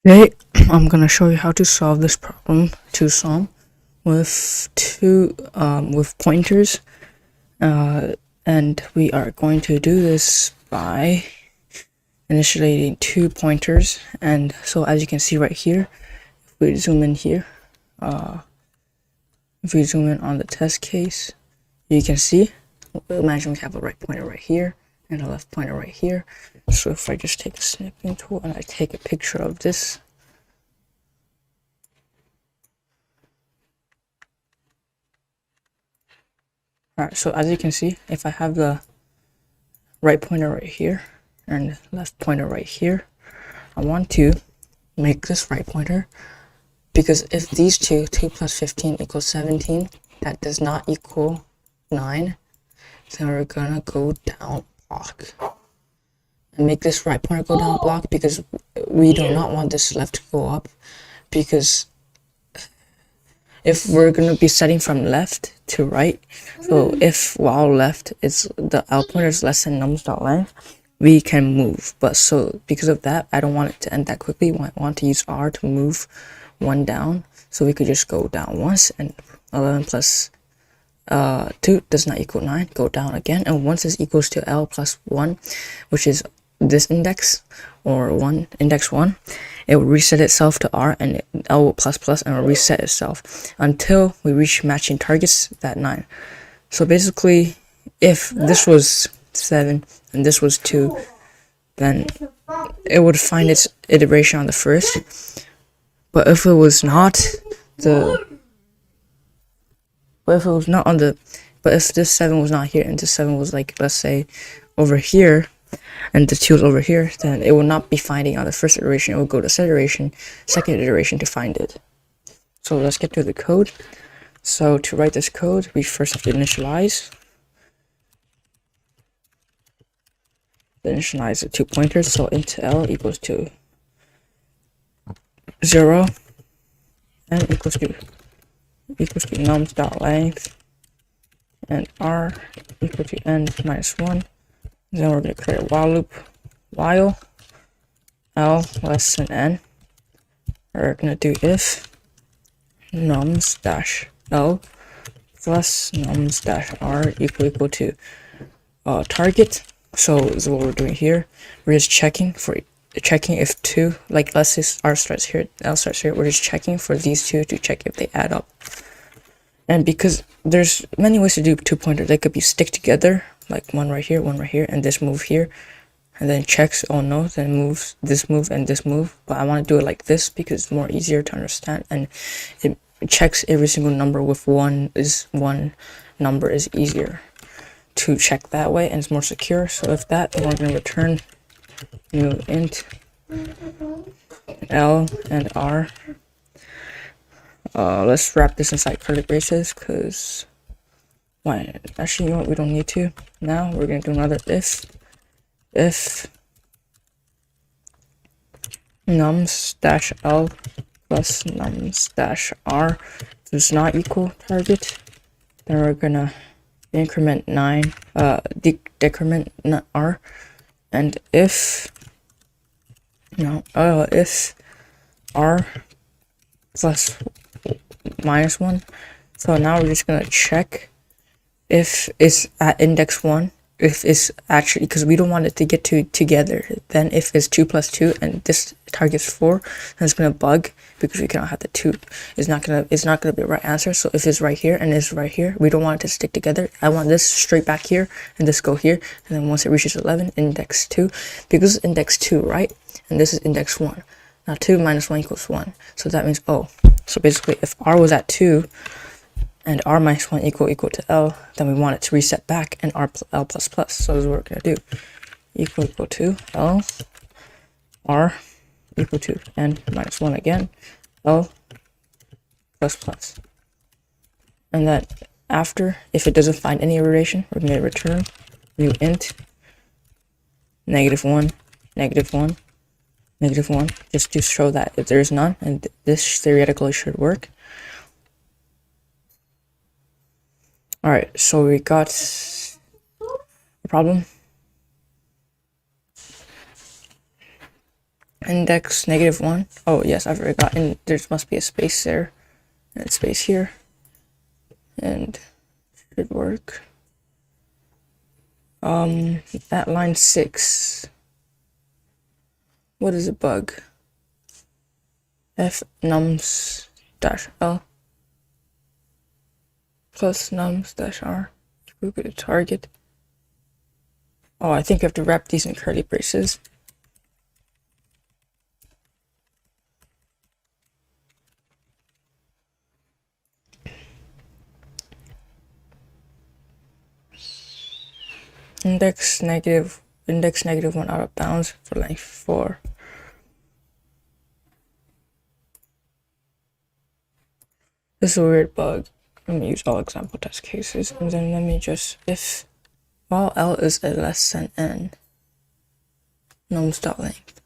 Today, I'm gonna show you how to solve this problem to sum with with pointers, and we are going to do this by initiating 2 pointers. And so, as you can see right here, if we zoom in here, if we zoom in on the test case, you can see. Imagine we have a right pointer right here and a left pointer right here. So if I just take a snipping tool and I take a picture of this. Alright, so as you can see, if I have the right pointer right here and left pointer right here, I want to make this right pointer, because if these two, 2 plus 15 equals 17, that does not equal 9, then we're gonna go down block and make this right pointer go down block, because we do not want this left to go up, because if we're going to be setting from left to right, so if while left is the L pointer is less than nums.length, we can move. But so because of that, I don't want it to end that quickly. I want to use R to move 1 down, so we could just go down once, and 11 plus 2 does not equal 9, go down again, and once this equals to L plus 1, which is this index, or index 1, it will reset itself to R, and L plus plus, and it will reset itself until we reach matching targets at 9. So basically, if this was 7 and this was 2, then it would find its iteration on the first. But if it was not if this 7 was not here and this 7 was, like, let's say over here, and the 2 is over here, then it will not be finding on the first iteration. It will go to second iteration to find it. So let's get to the code. So to write this code, we first have to initialize the 2 pointers. So int L equals to 0 and equals to nums.length, and R equal to n minus 1. Then we're going to create a while loop. While L less than n, we're going to do if nums-L plus nums-R equal to target. So this is what we're doing here. We're just checking if 2, like, let's say R starts here, L starts here. We're just checking for these 2 to check if they add up. And because there's many ways to do 2 pointers, they could be stick together, like one right here, and this move here, and then checks, oh no, then moves this move and this move. But I want to do it like this because it's more easier to understand, and it checks every single number with one number is easier to check that way, and it's more secure. So if that, then we're going to return new int L and R. Let's wrap this inside curly braces, because why? Actually, you know what? We don't need to. Now we're gonna do another if nums-L plus nums-R does not equal target, then we're gonna increment 9, decrement R, and if R plus minus 1. So now we're just gonna check if it's at index 1, if it's actually, because we don't want it to get together. Then if it's 2 plus 2 and this target's 4, then it's gonna bug, because we cannot have the 2. It's not gonna be the right answer. So if it's right here and it's right here, we don't want it to stick together. I want this straight back here and this go here, and then once it reaches 11, index 2, because it's index 2, right? And this is index 1. Now 2 minus 1 equals 1. So that means O. So basically, if R was at 2 and R minus 1 equal to L, then we want it to reset back, and L plus plus. So this is what we're going to do. Equal to L, R equal to n minus 1 again, L plus plus. And then after, if it doesn't find any iteration, we're going to return new int -1, -1, -1, just to show that if there is none, and this theoretically should work. Alright, so we got a problem. index -1. Oh yes, I forgot. And there must be a space there and space here, and should work. At line 6, what is a bug? F nums dash L plus nums dash R equal to target. Oh, I think I have to wrap these in curly braces. Index -1 out of bounds for length 4. This is a weird bug. Let me use all example test cases, and then let me just, if while L is less than N, nums dot length,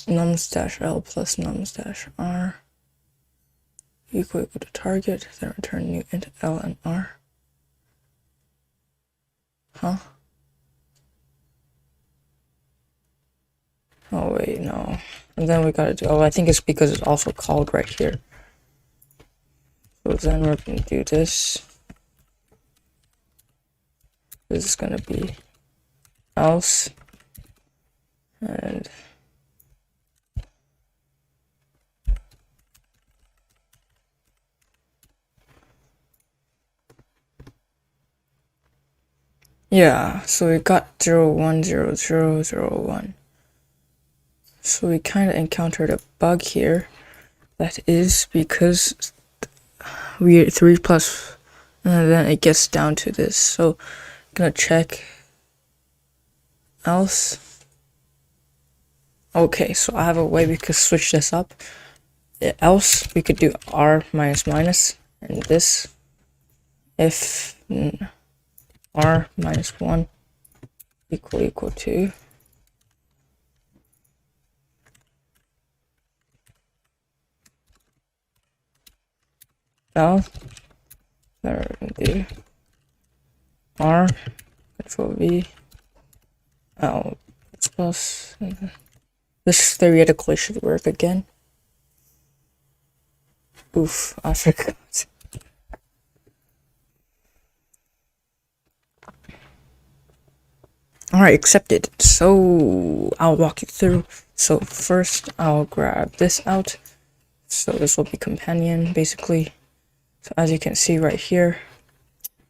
nums dash L plus nums dash R equal to target, then return new int L and R. Huh? Oh wait, no. And then we gotta do, oh, I think it's because it's also called right here. So then we're gonna do this. This is gonna be else, and yeah, so we got 0 1 0 0 0 1. So we kind of encountered a bug here. That is because we 3 plus, and then it gets down to this. So I'm gonna check else. Okay, so I have a way we could switch this up. Else we could do R minus minus, and this if R minus 1 equal to L, then we're gonna do R, Control V, L plus. This theoretically should work again. Oof, I forgot. Alright, accepted. So I'll walk you through. So first I'll grab this out. So this will be companion basically. So as you can see right here,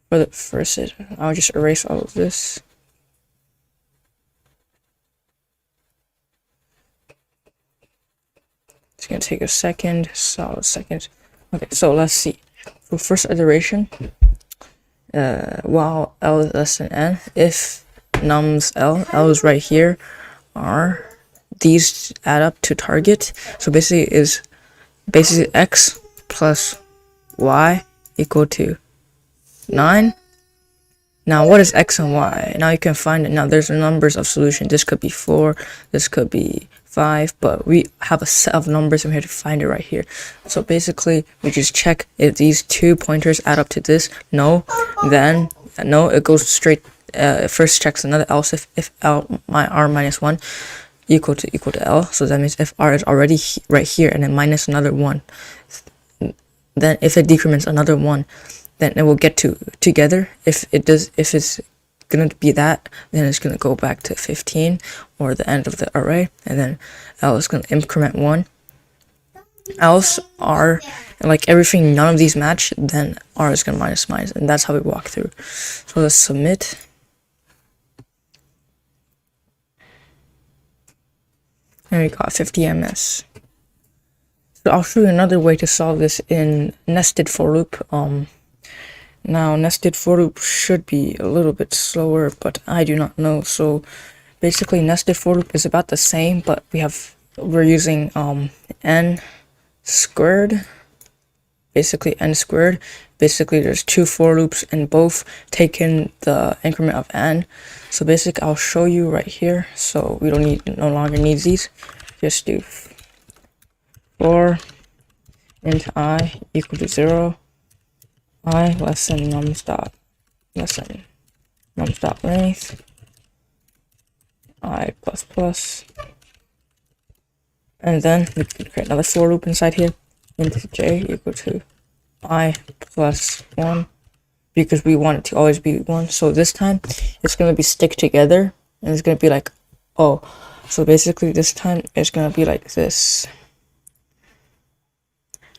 for the first, I'll just erase all of this. It's gonna take a second, solid second. Okay, so let's see. For first iteration, while L is less than N, if nums L is right here, R, these add up to target. So basically X plus Y equal to 9. Now what is X and Y? Now you can find it. Now there's numbers of solution. This could be 4, this could be 5, but we have a set of numbers and we have to find it right here. So basically we just check if these two pointers add up to this. No, then no, it goes straight. First checks another else if L R minus 1 equal to L. So that means if R is already right here and then minus another 1, then if it decrements another 1, then it will get to together. If it's gonna be that, then it's gonna go back to 15 or the end of the array, and then L is gonna increment 1. Else R, and like everything, none of these match, then R is gonna minus, and that's how we walk through. So let's submit. And we got 50 ms. So I'll show you another way to solve this in nested for loop. Now nested for loop should be a little bit slower, but I do not know. So basically nested for loop is about the same, but we're using n squared. Basically n squared. Basically there's 2 for loops and both take in the increment of n. So basically I'll show you right here. So we no longer need these. Just do for int I equal to 0, I less than nums dot length, I plus plus And then we can create another for loop inside here. Int j equal to I plus 1, because we want it to always be 1. So this time it's going to be stick together, and it's going to be like, oh, so basically this time it's going to be like this.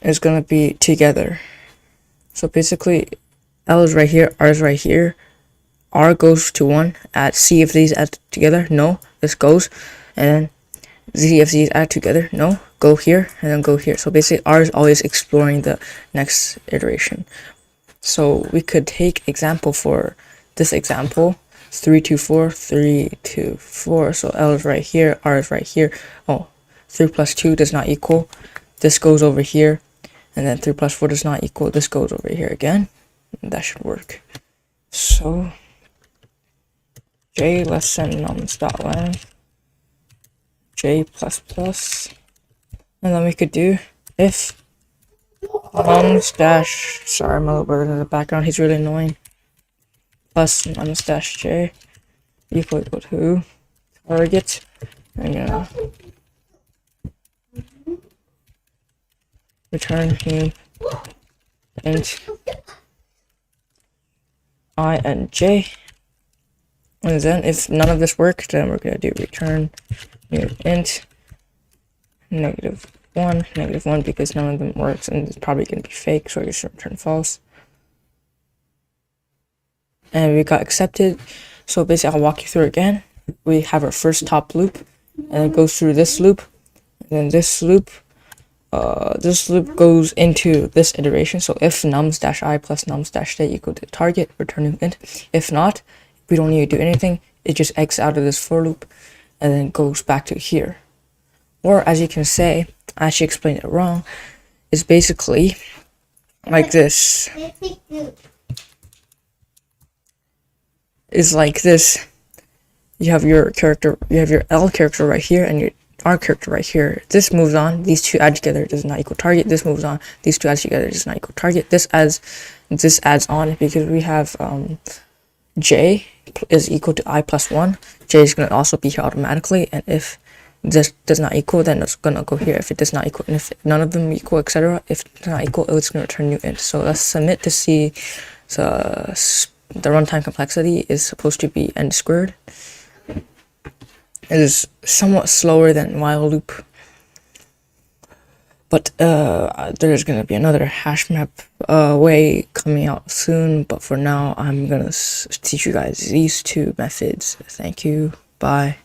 It's going to be together. So basically L is right here, R is right here, R goes to 1, add C if these add together, no, this goes, and then Z if these add together, no, go here, and then go here. So basically R is always exploring the next iteration. So we could take example for this example, 3 2 4 3 2 4. So L is right here, R is right here. Oh, 3 plus 2 does not equal, this goes over here, and then 3 plus 4 does not equal, this goes over here again. And that should work. So j less than nums.length j plus plus, and then we could do if nums dash, sorry, my little brother in the background, he's really annoying, plus nums dash j equal to target. I'm gonna return new int I and j, and then if none of this works, then we're gonna do return new int -1 because none of them works, and it's probably gonna be fake, so I just return false. And we got accepted. So basically I'll walk you through again. We have our first top loop, and it goes through this loop, and then this loop goes into this iteration. So if nums dash I plus nums dash j equal to target, return new int. If not, we don't need to do anything, it just exits out of this for loop and then goes back to here. Or as you can say, I actually explained it wrong, it's basically like this. It's like this. You have your character, you have your L character right here and your R character right here. This moves on, these two add together does not equal target. This moves on, these two add together does not equal target. This adds on because we have j is equal to I plus 1. J is going to also be here automatically, and if this does not equal, then it's going to go here. If it does not equal, and if none of them equal, etc., if it's not equal, it's going to return new int. So let's submit to see the runtime complexity is supposed to be n squared. It is somewhat slower than while loop, but there's going to be another hash map way coming out soon. But for now, I'm going to teach you guys these two methods. Thank you. Bye.